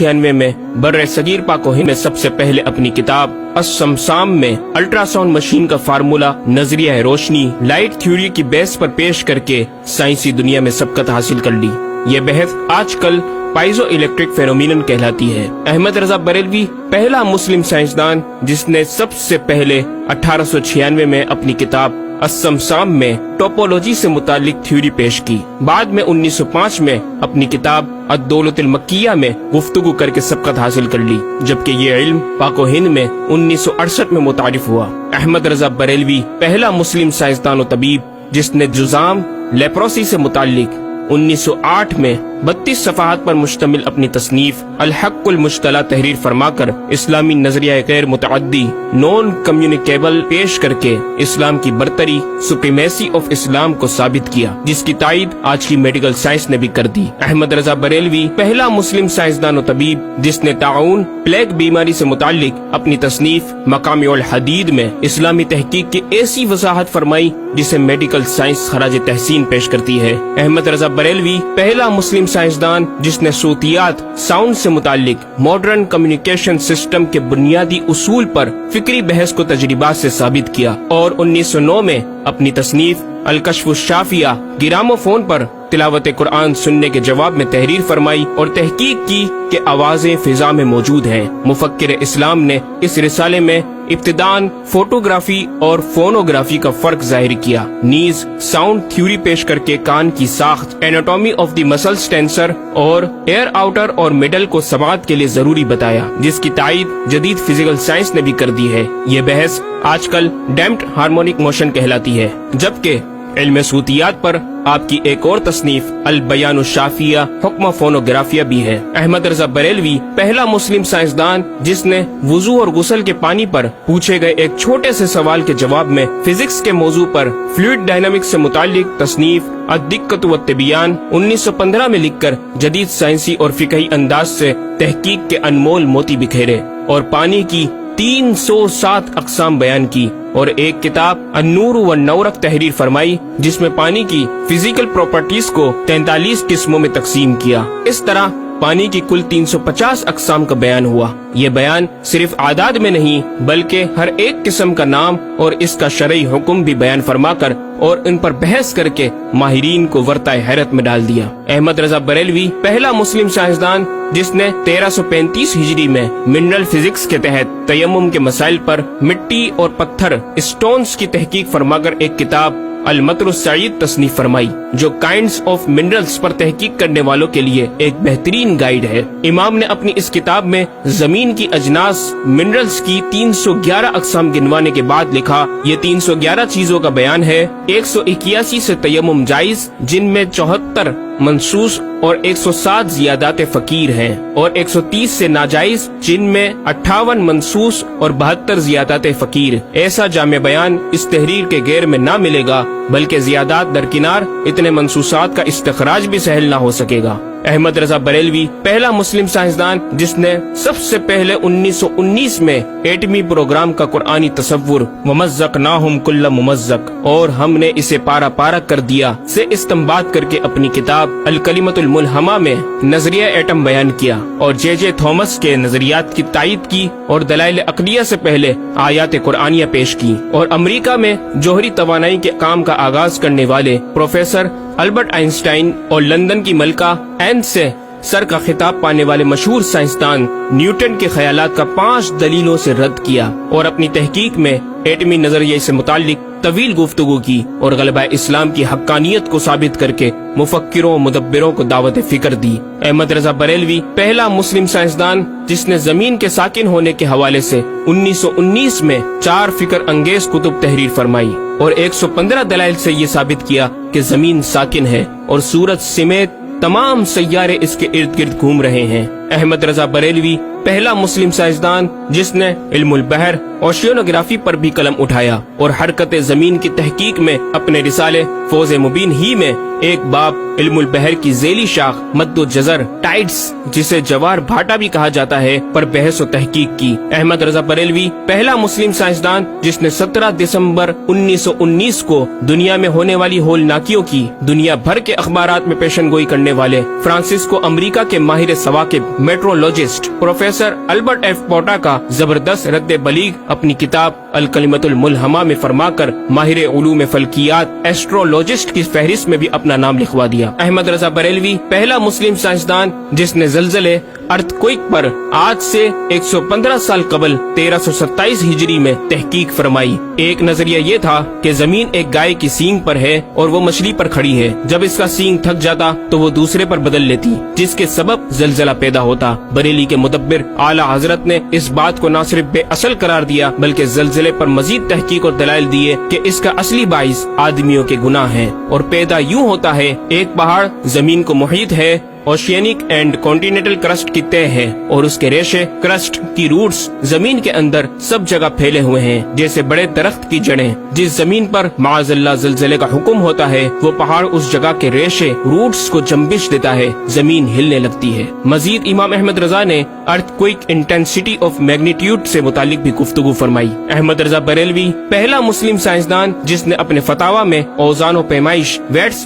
1896 में बर्रे सगीर पाक व हिंद में सबसे पहले अपनी किताब अस्समसाम में अल्ट्रासाउंड मशीन का फार्मूला नजरिया रोशनी लाइट थ्योरी की बेस पर पेश करके साइंसी दुनिया में सबकत हासिल कर ली। ये बहस आजकल पाइजो इलेक्ट्रिक फेनोमेनन कहलाती है। अहमद रजा बरेलवी पहला मुस्लिम साइंसदान जिसने सबसे पहले 1896 में अपनी किताब अस्समसाम में टोपोलॉजी से मुतालिक थ्योरी पेश की। बाद में 1905 में अपनी किताब अद-दौलतुल मक्किया में गुफ्तगू करके सबकत हासिल कर ली, जबकि ये इल्म पाको हिंद में 1968 में मुतारिफ हुआ। अहमद रजा बरेलवी पहला मुस्लिम साइंसदान और तबीब जिसने जुजाम लेप्रोसी से मुतालिक 1908 में 32 सफ़हात पर मुश्तमिल अपनी तसनीफ अल-हक़्क़ुल मुश्तला तहरीर फरमाकर इस्लामी नजरिया गैर मुतअद्दी नॉन कम्युनिकेबल पेश करके इस्लाम की बरतरी सुप्रीमेसी ऑफ इस्लाम को साबित किया, जिसकी तायद आज की मेडिकल साइंस ने भी कर दी। अहमद रजा बरेलवी पहला मुस्लिम साइंसदान और तबीब जिसने ताउन प्लेग बीमारी से मुतालिक अपनी तसनीफ मकाम-उल हदीद में इस्लामी तहकीक की ऐसी वजाहत फरमाई जिसे मेडिकल साइंस खराज तहसीन पेश करती है। अहमद रजा बरेलवी पहला मुस्लिम साइंसदान जिसने सूतियात साउंड से मुतालिक मॉडर्न कम्युनिकेशन सिस्टम के बुनियादी उसूल पर फिक्री बहस को तजरिबात से साबित किया और 1909 में अपनी तसनीफ अल-कश्फ-उश-शाफिया गिरामोफोन पर तिलावत कुरान सुनने के जवाब में तहरीर फरमाई और तहकीक की कि आवाजें फिजा में मौजूद हैं। मुफक्किर इस्लाम ने इस रिसाले में इब्तिदान फोटोग्राफी और फोनोग्राफी का फर्क जाहिर किया। नीज साउंड थ्योरी पेश करके कान की साख्त, anatomy of the muscles tensor और एयर आउटर और मिडल को समात के लिए जरूरी बताया, जिसकी तायद जदीद फिजिकल साइंस ने भी कर दी है। ये बहस आजकल डैम्प्ड हार्मोनिक मोशन कहलाती है, जबकि इल्म सूतियात पर आपकी एक और तसनीफ अल-बयानुश-शाफिया हुक्म फोनोग्राफिया भी है। अहमद रजा बरेलवी पहला मुस्लिम साइंसदान जिसने वुजू और गुसल के पानी पर पूछे गए एक छोटे से सवाल के जवाब में फिजिक्स के मौजू पर फ्लूइड डायनामिक्स से मुतालिक तसनीफ अद-दिक्कत व तिबियान 1915 में लिखकर जदीद साइंसी और फिकही अंदाज से तहकीक के अनमोल मोती बिखेरे और पानी की 307 अक़साम बयान की और एक किताब अन्नूर व नौरक तहरीर फरमाई जिसमें पानी की फिजिकल प्रॉपर्टीज को 43 किस्मों में तकसीम किया। इस तरह पानी की कुल 350 अक़साम का बयान हुआ। ये बयान सिर्फ आदाद में नहीं बल्कि हर एक किस्म का नाम और इसका शरई हुक्म भी बयान फरमाकर और इन पर बहस करके माहिरीन को वर्ताए हैरत में डाल दिया। अहमद रजा बरेलवी पहला मुस्लिम साइंसदान जिसने 1335 हिजरी में मिनरल फिजिक्स के तहत तयम्मुम के मसाइल पर मिट्टी और पत्थर स्टोन्स की तहकीक फरमाकर एक किताब अल-मतरुस-सईद तसनीफ फरमाई, जो काइंड्स ऑफ मिनरल्स पर तहकीक करने वालों के लिए एक बेहतरीन गाइड है। इमाम ने अपनी इस किताब में जमीन की अजनास मिनरल्स की 311 अक़साम गिनवाने के बाद लिखा, ये 311 चीजों का बयान है। 181 से तयम्मुम जायज जिनमें 74 मंसूस और 107 जियादात फकीर हैं और 130 से नाजायज जिनमें 58 मंसूस और 72 जियादात फकीर। ऐसा जामे बयान इस तहरीर के गैर में ना मिलेगा बल्कि जियादात दरकिनार इतने मंसूसात का इस्तखराज भी सहल ना हो सकेगा। अहमद रजा बरेलवी पहला मुस्लिम साइंसदान जिसने सबसे पहले 1919 में एटमी प्रोग्राम का कुरानी तसव्वुर वमज़्ज़क़नाहुम कुल्ल मुमज़्ज़क़ और हमने इसे पारा पारा कर दिया से इस्तिंबात करके अपनी किताब अल-कलिमतुल मुल्हमा में नजरिया एटम बयान किया और जे थॉमस के नजरियात की तायद की और दलाइल अक़लिया से पहले आयात कुरानिया पेश की और अमरीका में जोहरी तवानाई के काम का आगाज करने वाले प्रोफेसर अल्बर्ट आइंस्टाइन और लंदन की मलका एन से सर का खिताब पाने वाले मशहूर साइंसदान न्यूटन के ख्यालात का 5 दलीलों से रद्द किया और अपनी तहकीक में एटमी नजरिए से मुतालिक तवील गुफ्तगू की और गलबा इस्लाम की हक्कानियत को साबित करके मुफक्किरों मुदब्बिरों को दावत फिक्र दी। अहमद रजा बरेलवी पहला मुस्लिम साइंसदान जिसने जमीन के साकिन होने के हवाले से 1919 में 4 फिक्र अंगेज कुतुब तहरीर फरमाई और 115 दलाइल से ये साबित किया कि जमीन साकिन है और सूरज समेत तमाम सैयारे इसके इर्द गिर्द घूम रहे हैं। अहमद रजा बरेलवी पहला मुस्लिम साइंसदान जिसने इल्मुल बहर ओशियोनोग्राफी पर भी कलम उठाया और हरकत जमीन की तहकीक में अपने रिसाले फौज मुबीन ही में एक बाब इल्मुल बहर की झेली शाख मद्दो जजर टाइड्स जिसे जवार भाटा भी कहा जाता है पर बहस और तहकीक की। अहमद रजा बरेलवी पहला मुस्लिम साइंसदान जिसने 17 दिसंबर 1919 को दुनिया में होने वाली होलनाकियों की दुनिया भर के अखबारात में पेशनगोई करने वाले फ्रांसिस्को अमेरिका के माहिर सवाकिब मेट्रोलॉजिस्ट प्रोफेसर अल्बर्ट एफ पोटा का जबरदस्त रद्द बलीग अपनी किताब अल कलिमतुल मुल्हमा में फरमाकर माहिर उलूम फल्कियात एस्ट्रोलॉजिस्ट की फहरिस्त में भी अपना नाम लिखवा दिया। अहमद रजा बरेलवी पहला मुस्लिम साइंसदान जिसने ज़लज़ले अर्थक्वेक पर आज से 115 साल कबल 1327 हिजरी में तहकीक फरमाई। एक नजरिया ये था कि जमीन एक गाय की सींग पर है और वो मछली पर खड़ी है। जब इसका सींग थक जाता तो वो दूसरे पर बदल लेती, जिसके सबब ज़लज़ला पैदा होता। बरेली के मुदब्बिर आला हजरत ने इस बात को न सिर्फ बेअसल करार दिया बल्कि ज़लज़ले पर मजीद तहकीक और दलाइल दिए कि इसका असली बाइस आदमियों के गुनाह है और पैदा यूँ होता है। एक पहाड़ जमीन को मुहीत है, ओशियनिक एंड कॉन्टिनेंटल क्रस्ट की तह है और उसके रेशे क्रस्ट की रूट्स जमीन के अंदर सब जगह फैले हुए हैं जैसे बड़े दरख्त की जड़ें। जिस जमीन पर माअज़ल्लाह ज़लज़ले का हुक्म होता है वो पहाड़ उस जगह के रेशे रूट्स को जंबिश देता है, जमीन हिलने लगती है। मजीद इमाम अहमद रजा ने अर्थक्वेक इंटेंसिटी ऑफ मैग्नीट्यूड से मुतालिक भी गुफ्तगू फरमाई। अहमद रजा बरेलवी पहला मुस्लिम साइंसदान जिसने अपने फतावा में औज़ान व पैमाइश वेट्स